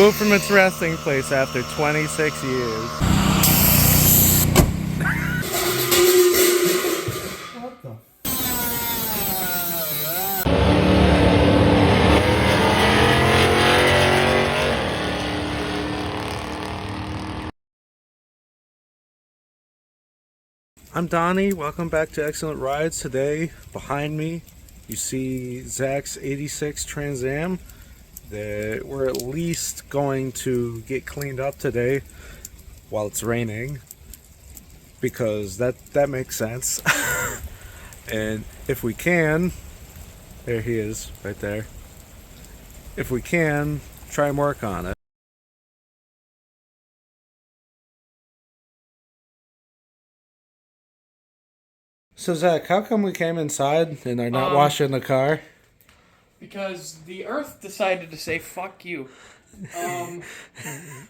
removed from its resting place after 26 years. What the? I'm Donnie. Welcome back to Excellent Rides. Today, behind me, you see Zach's 86 Trans Am that we're at least going to get cleaned up today while it's raining, because that makes sense. And if we can, there he is right there. If we can, try and work on it. So Zach, how come we came inside and are not washing the car? Because the earth decided to say fuck you. And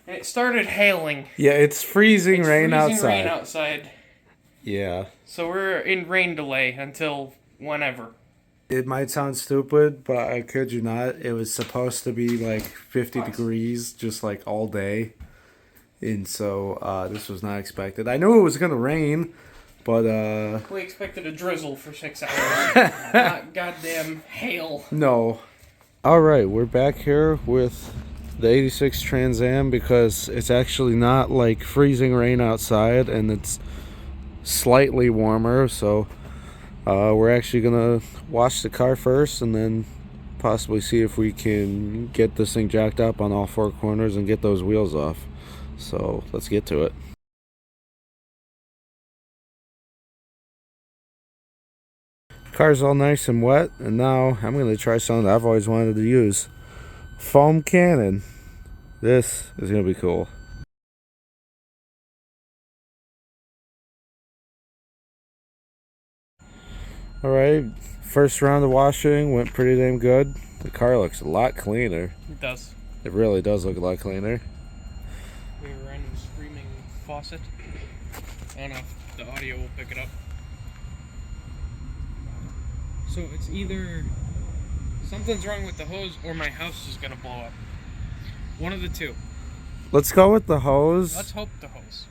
it started hailing. Yeah, it's freezing rain outside. Rain outside. Yeah. So we're in rain delay until whenever. It might sound stupid, but I kid you not, it was supposed to be like 50 degrees just like all day. And so this was not expected. I knew it was going to rain, but we expected a drizzle for 6 hours. Not goddamn hail. No. All right, we're back here with the 86 Trans Am because it's actually not like freezing rain outside, and it's slightly warmer, so we're actually gonna wash the car first and then possibly see if we can get this thing jacked up on all four corners and get those wheels off. So let's get to it. Car's all nice and wet, and now I'm going to try something I've always wanted to use. Foam cannon. This is going to be cool. Alright, first round of washing went pretty damn good. The car looks a lot cleaner. It does. It really does look a lot cleaner. We have a random screaming faucet. I don't know if the audio will pick it up. So it's either something's wrong with the hose or my house is gonna blow up. One of the two. Let's go with the hose. Let's hope the hose.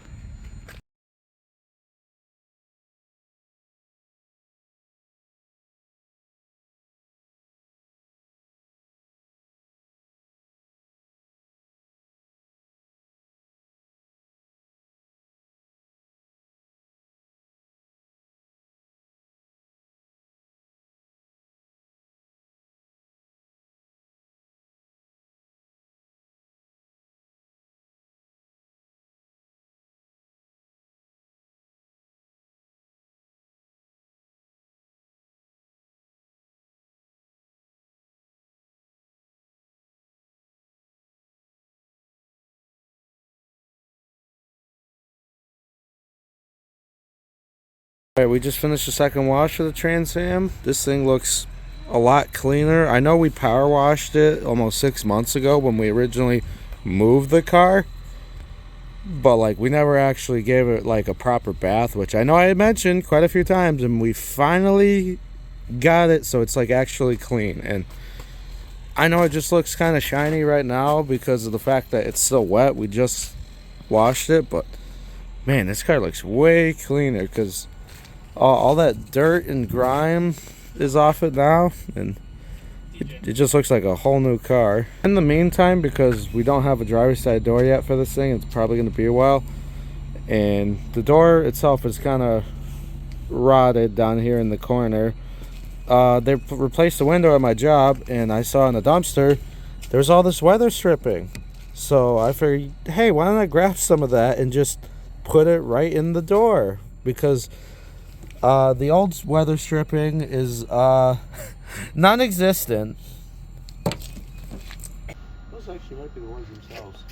Alright, we just finished the second wash of the Trans Am. This thing looks a lot cleaner. I know we power washed it almost 6 months ago when we originally moved the car, but like we never actually gave it like a proper bath, which I know I had mentioned quite a few times, and we finally got it so it's like actually clean. And I know it just looks kind of shiny right now because of the fact that it's still wet. We just washed it, but man, this car looks way cleaner because all that dirt and grime is off it now, and it just looks like a whole new car. In the meantime, because we don't have a driver's side door yet for this thing, it's probably going to be a while, and the door itself is kind of rotted down here in the corner. They replaced the window at my job, and I saw in the dumpster there's all this weather stripping, so I figured, hey, why don't I grab some of that and just put it right in the door, because the old weather stripping is non-existent. Those actually might be the ones themselves.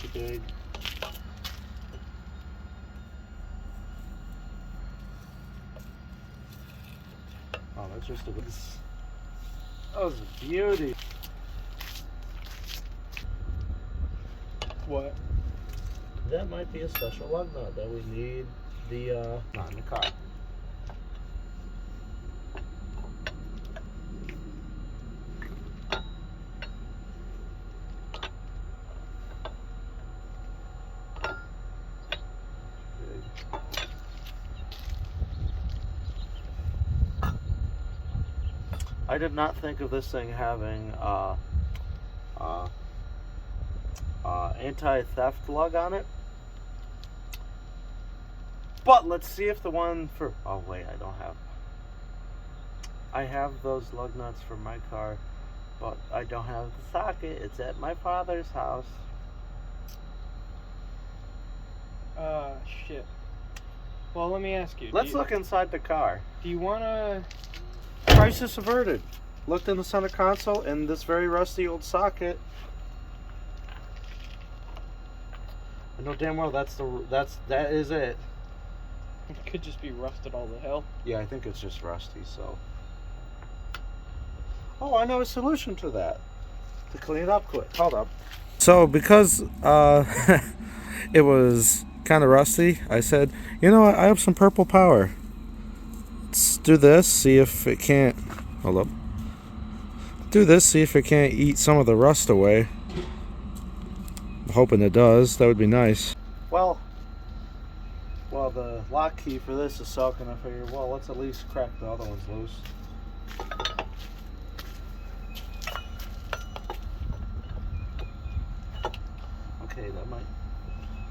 The big. Oh, that's just a. That was a beauty. What? That might be a special lug nut that we need not in the car. I did not think of this thing having anti-theft lug on it. But let's see if the one for... Oh wait, I don't have... I have those lug nuts for my car, but I don't have the socket. It's at my father's house. Shit. Well, let me ask you. Let's look inside the car. Do you wanna... Crisis averted. Looked in the center console and this very rusty old socket. I know damn well that is it. It could just be rusted all the hell. Yeah, I think it's just rusty, so. Oh, I know a solution to that. To clean it up quick. Hold up. So because it was kind of rusty, I said, you know what, I have some purple power. Let's do this, see if it can't... Hold up. Do this, see if it can't eat some of the rust away. I'm hoping it does. That would be nice. Well, the lock key for this is soaking. I figured, well, let's at least crack the other ones loose. Okay, that might...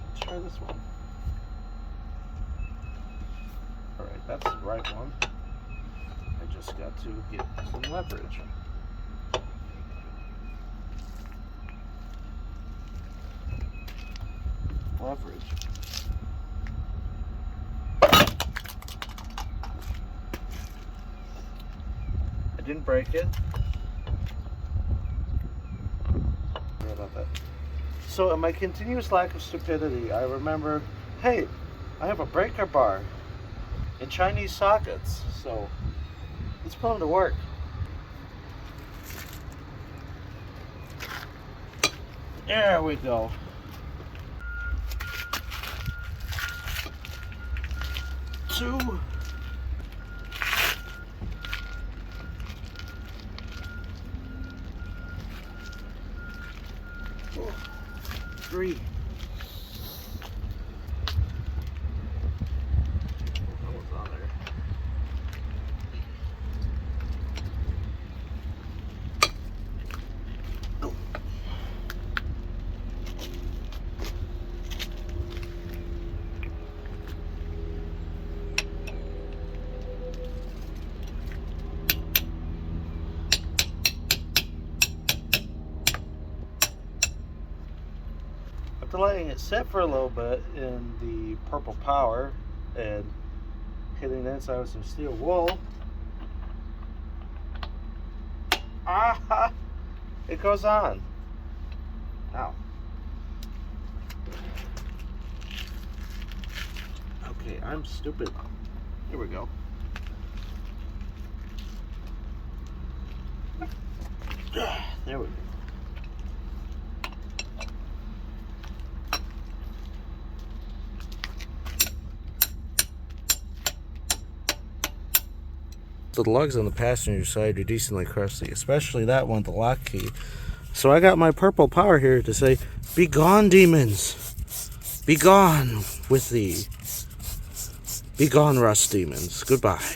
Let's try this one. Alright, that's the right one. I just got to get some leverage. Leverage. I didn't break it. Sorry about that. So in my continuous lack of stupidity, I remember, hey, I have a breaker bar and Chinese sockets, so let's put them to work. There we go. Two. 4, 3. That one's on there. Oh. After letting it sit for a little bit in the purple power and hitting the inside with some steel wool, it goes on. Ow. Okay, I'm stupid. Here we go. There we go. The lugs on the passenger side are decently crusty, especially that one, the lock key. So I got my purple power here to say, "Be gone, demons! Be gone with thee! Be gone, rust demons! Goodbye."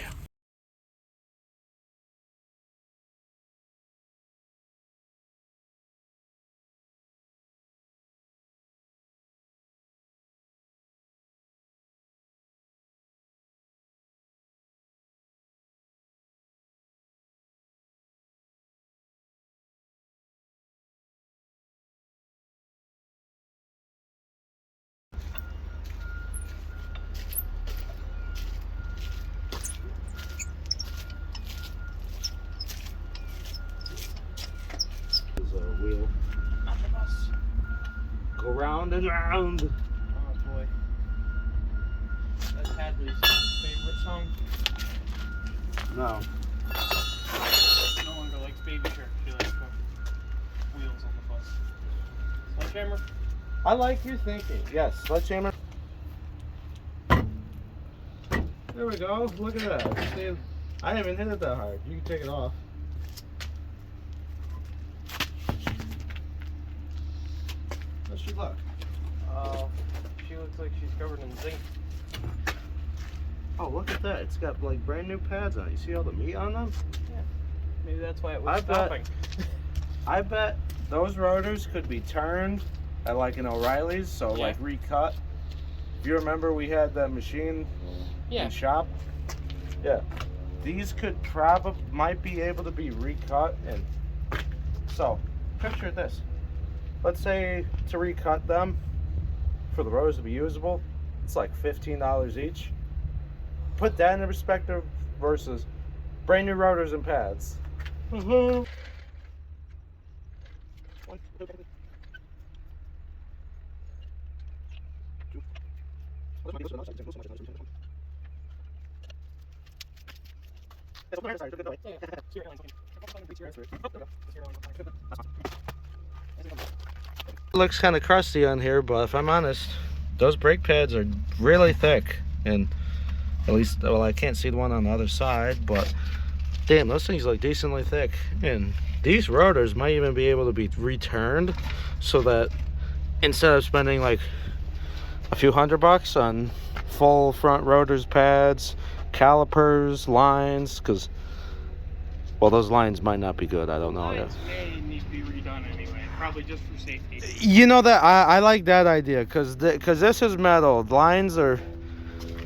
Wheel. Go round and round. Oh boy. That's Hadley's favorite song. No. No longer likes Baby Shark. She likes Wheels on the Bus. Sledgehammer? I like your thinking. Yes, sledgehammer. There we go. Look at that. See, I haven't hit it that hard. You can take it off. How's she look? She looks like she's covered in zinc. Oh, look at that. It's got like brand new pads on it. You see all the meat on them? Yeah. Maybe that's why it I was bet- stopping. I bet those rotors could be turned at like an O'Reilly's, so Yeah. like recut. If you remember, we had that machine Yeah. in shop. Yeah, these might be able to be recut, and so picture this. Let's say to recut them for the rotors to be usable, it's like $15 each. Put that in perspective versus brand new rotors and pads. Looks kind of crusty on here, but if I'm honest, those brake pads are really thick, and at least, well, I can't see the one on the other side, but damn, those things look decently thick. And these rotors might even be able to be returned, so that instead of spending like a few $100 on full front rotors, pads, calipers, lines, because, well, those lines might not be good, I don't know yet. Lines may need to be redone anyway, probably just for safety. You know that I like that idea, because this is metal. Lines are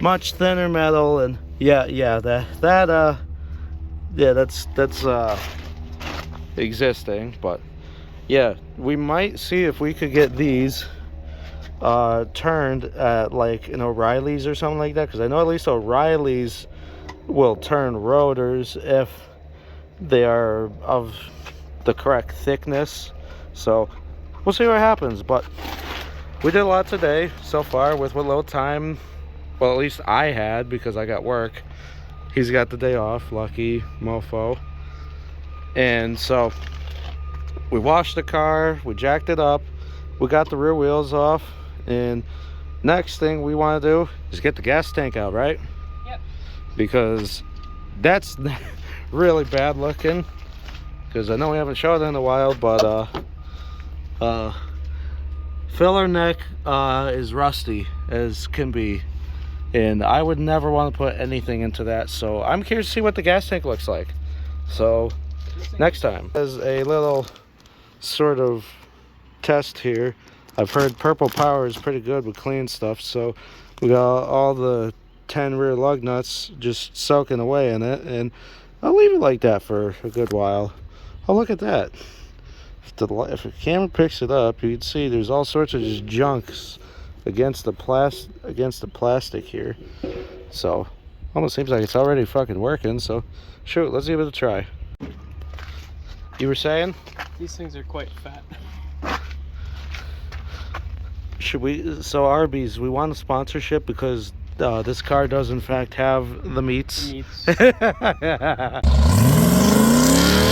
much thinner metal, and that's existing. But yeah, we might see if we could get these turned at like an O'Reilly's or something like that, because I know at least O'Reilly's will turn rotors if they are of the correct thickness. So we'll see what happens, but we did a lot today so far with what little time, well, at least I had, because I got work. He's got the day off, lucky mofo. And so we washed the car, we jacked it up, we got the rear wheels off, and next thing we want to do is get the gas tank out, right? Yep. Because that's really bad looking, because I know we haven't showed it in a while, but filler neck is rusty as can be, and I would never want to put anything into that, so I'm curious to see what the gas tank looks like. So next time, as a little sort of test here, I've heard Purple Power is pretty good with clean stuff, so we got all the 10 rear lug nuts just soaking away in it, and I'll leave it like that for a good while. Oh, look at that. If the camera picks it up, you can see there's all sorts of just junks against the plastic here. So almost seems like it's already fucking working. So shoot, let's give it a try. You were saying? These things are quite fat. Should we? So Arby's, we want a sponsorship because this car does in fact have the meats. The meats.